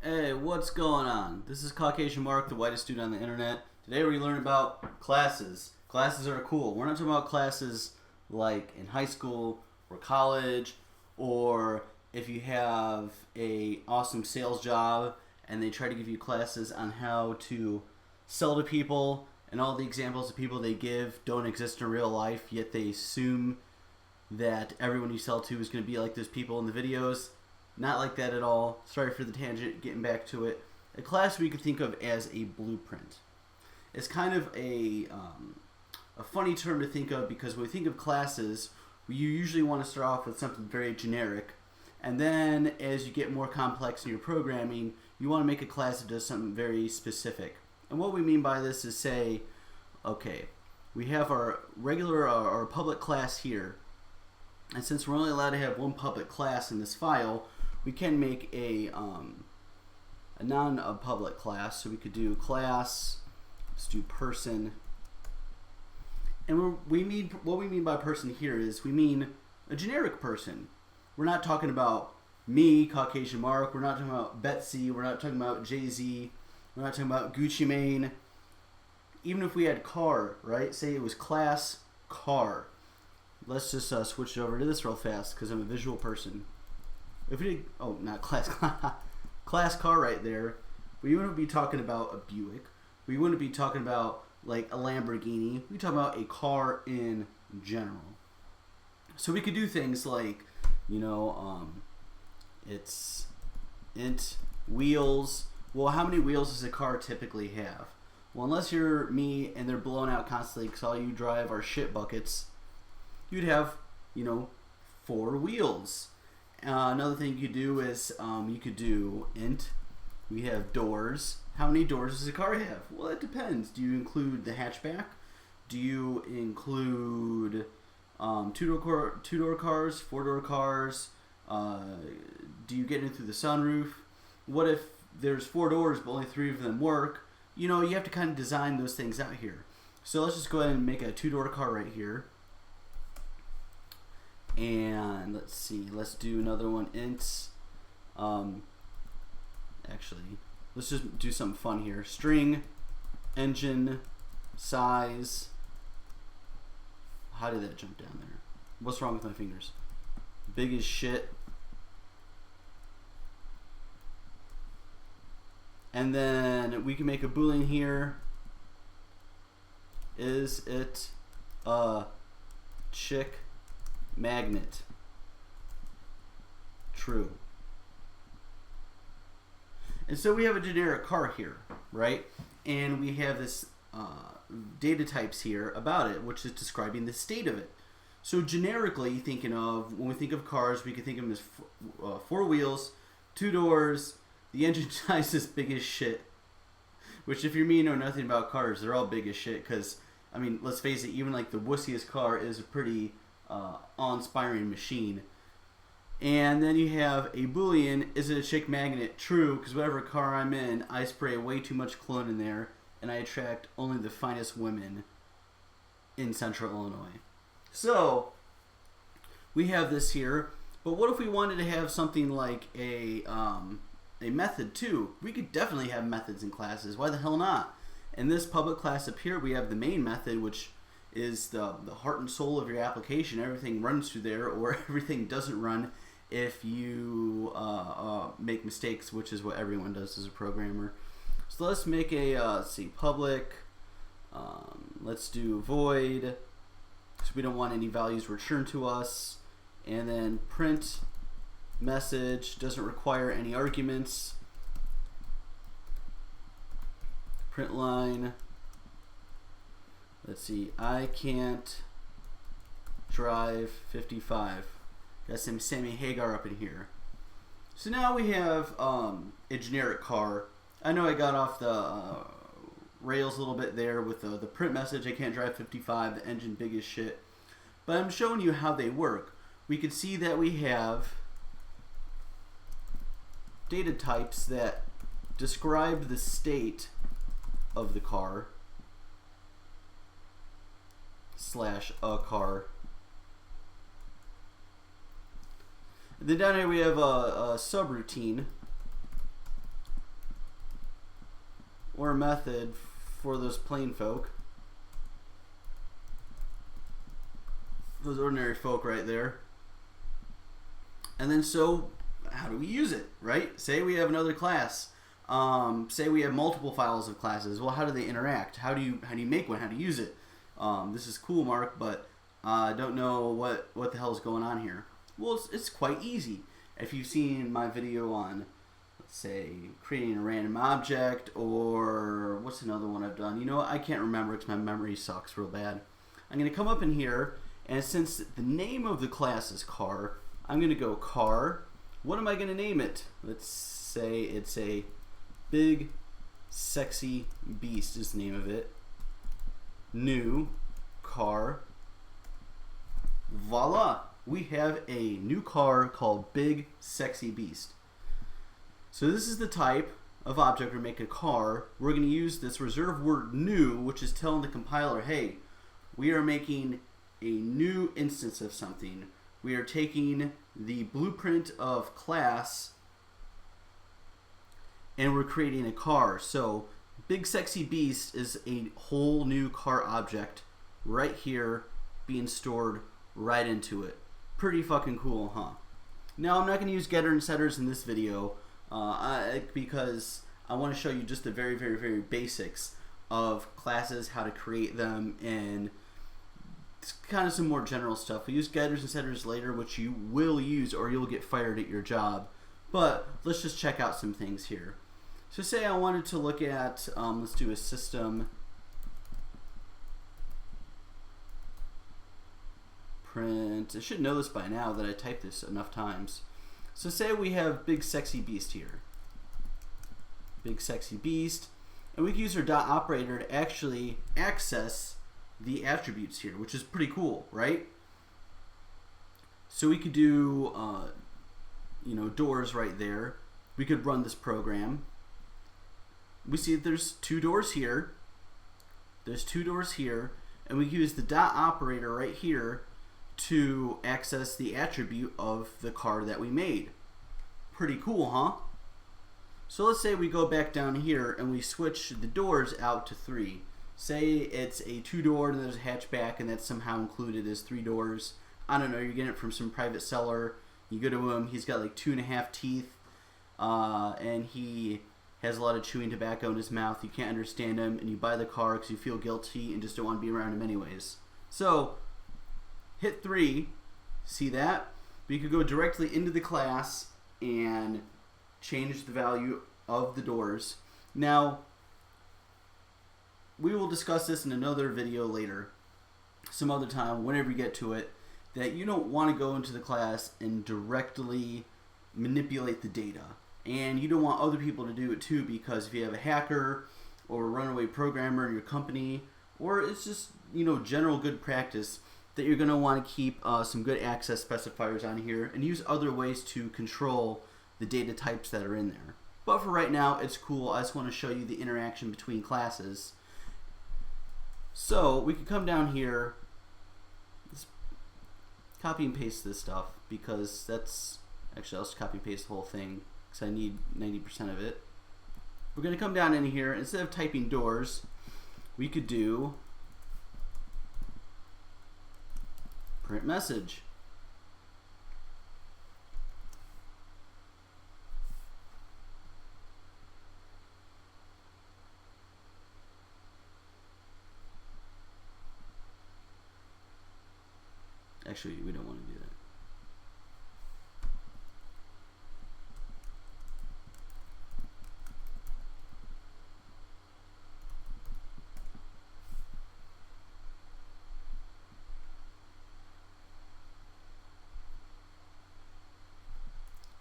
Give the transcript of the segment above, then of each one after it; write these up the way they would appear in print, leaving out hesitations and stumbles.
Hey, what's going on? This is Caucasian Mark, the whitest dude on the internet. Today we learn about classes. Classes are cool. We're not talking about classes like in high school or college, or if you have a awesome sales job and they try to give you classes on how to sell to people, and all the examples of people they give don't exist in real life, yet they assume that everyone you sell to is going to be like those people in the videos. Not like that at all. Sorry for the tangent, getting back to it. A class we could think of as a blueprint. It's kind of a funny term to think of because when we think of classes, you usually want to start off with something very generic. And then as you get more complex in your programming, you want to make a class that does something very specific. And what we mean by this is say, okay, we have our regular, our public class here. And since we're only allowed to have one public class in this file, we can make a non-public class. So we could do class, let's do person. And what we mean by person here is we mean a generic person. We're not talking about me, Caucasian Mark. We're not talking about Betsy. We're not talking about Jay-Z. We're not talking about Gucci Mane. Even if we had car, right? Say it was class car. Let's just switch it over to this real fast because I'm a visual person. If we did, oh, not class, class car right there, we wouldn't be talking about a Buick. We wouldn't be talking about like a Lamborghini. We talk about a car in general. So we could do things like, it's int wheels. Well, how many wheels does a car typically have? Well, unless you're me and they're blown out constantly because all you drive are shit buckets, you'd have, 4 wheels. Another thing you could do is you could do int. We have doors. How many doors does a car have? Well, it depends. Do you include the hatchback? Do you include two-door cars, four-door cars? Do you get in through the sunroof? What if there's 4 doors but only 3 of them work? You have to kind of design those things out here. So let's just go ahead and make a 2-door car right here. And let's see, let's do another one, int. Actually, let's just do something fun here. String, engine, size. How did that jump down there? What's wrong with my fingers? Big as shit. And then we can make a boolean here. Is it a chick magnet? True. And so we have a generic car here, right? And we have this data types here about it, which is describing the state of it. So generically, when we think of cars, we can think of them as 4 wheels, 2 doors, the engine size is big as shit. Which, if you're me, know nothing about cars, they're all big as shit. Because, let's face it, even like the wussiest car is a pretty awe-inspiring machine. And then you have a boolean, is it a chick magnet? True, because whatever car I'm in, I spray way too much cologne in there, and I attract only the finest women in Central Illinois. So we have this here, but what if we wanted to have something like a method too? We could definitely have methods in classes. Why the hell not? In this public class up here, we have the main method, which is the heart and soul of your application. Everything runs through there, or everything doesn't run if you make mistakes, which is what everyone does as a programmer. So let's make a public. Let's do void, because we don't want any values returned to us, and then print message doesn't require any arguments. Print line. Let's see, I can't drive 55. Got some Sammy Hagar up in here. So now we have a generic car. I know I got off the rails a little bit there with the print message, I can't drive 55, the engine big as shit. But I'm showing you how they work. We can see that we have data types that describe the state of the car. / a car. And then down here we have a subroutine or method for those plain folk. Those ordinary folk right there. And then so how do we use it, right? Say we have another class. Say we have multiple files of classes. Well, how do they interact? How do you make one? How do you use it? This is cool, Mark, but I don't know what the hell is going on here. Well, it's quite easy. If you've seen my video on, let's say, creating a random object, or what's another one I've done? You know what? I can't remember because my memory sucks real bad. I'm going to come up in here, and since the name of the class is car, I'm going to go car. What am I going to name it? Let's say it's a big, sexy beast is the name of it. New car. Voila! We have a new car called Big Sexy Beast. So this is the type of object we're making a car. We're going to use this reserved word new, which is telling the compiler, hey, we are making a new instance of something. We are taking the blueprint of class and we're creating a car. So Big Sexy Beast is a whole new car object right here being stored right into it. Pretty fucking cool, huh? Now I'm not going to use getter and setters in this video because I want to show you just the very, very, very basics of classes, how to create them, and kind of some more general stuff. We use getters and setters later, which you will use or you'll get fired at your job. But let's just check out some things here. So say I wanted to look at, let's do a system print. I should know this by now that I typed this enough times. So say we have Big Sexy Beast here. Big Sexy Beast. And we can use our dot operator to actually access the attributes here, which is pretty cool, right? So we could do, doors right there. We could run this program. We see that there's two doors here. There's two doors here. And we can use the dot operator right here to access the attribute of the car that we made. Pretty cool, huh? So let's say we go back down here and we switch the doors out to 3. Say it's a 2-door and there's a hatchback and that's somehow included as 3 doors. I don't know, you're getting it from some private seller. You go to him, he's got like 2.5 teeth, and he has a lot of chewing tobacco in his mouth. You can't understand him, and you buy the car because you feel guilty and just don't want to be around him anyways. So, hit 3, see that? But you could go directly into the class and change the value of the doors. Now, we will discuss this in another video later, some other time, whenever you get to it, that you don't want to go into the class and directly manipulate the data. And you don't want other people to do it too, because if you have a hacker or a runaway programmer in your company, or it's just, general good practice, that you're going to want to keep some good access specifiers on here and use other ways to control the data types that are in there. But for right now, it's cool. I just want to show you the interaction between classes. So we could come down here, let's copy and paste this stuff, because that's, actually I'll just copy and paste the whole thing because I need 90% of it. We're going to come down in here, instead of typing doors, we could do print message. Actually, we don't want to do that.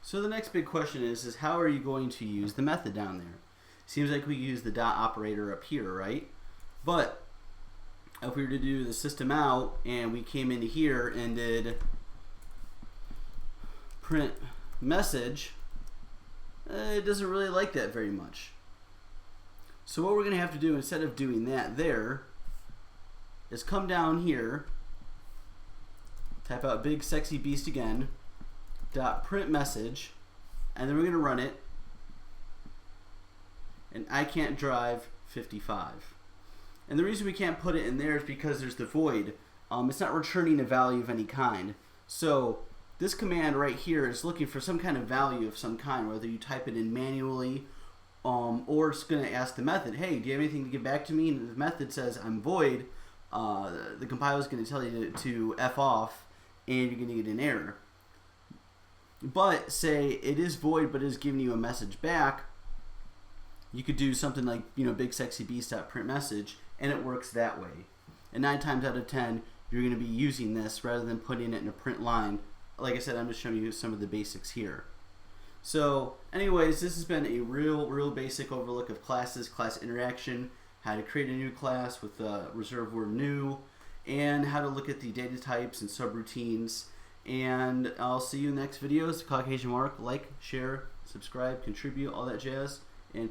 So the next big question is how are you going to use the method down there? Seems like we use the dot operator up here, right? But if we were to do the system out and we came into here and did print message, it doesn't really like that very much. So what we're going to have to do, instead of doing that there, is come down here, type out Big Sexy Beast again, dot print message, and then we're going to run it. and I can't drive 55. And the reason we can't put it in there is because there's the void. It's not returning a value of any kind. So this command right here is looking for some kind of value of some kind, whether you type it in manually, or it's going to ask the method, hey, do you have anything to give back to me? And if the method says I'm void, the compiler is going to tell you to F off, and you're going to get an error. But say it is void, but it is giving you a message back, you could do something like, big sexy beast.print message, and it works that way. And 9 times out of 10, you're going to be using this rather than putting it in a print line. Like I said, I'm just showing you some of the basics here. So anyways, this has been a real basic overlook of classes, class interaction, how to create a new class with the reserved word new, and how to look at the data types and subroutines. And I'll see you in the next videos. Caucasian Mark, like, share, subscribe, contribute, all that jazz. And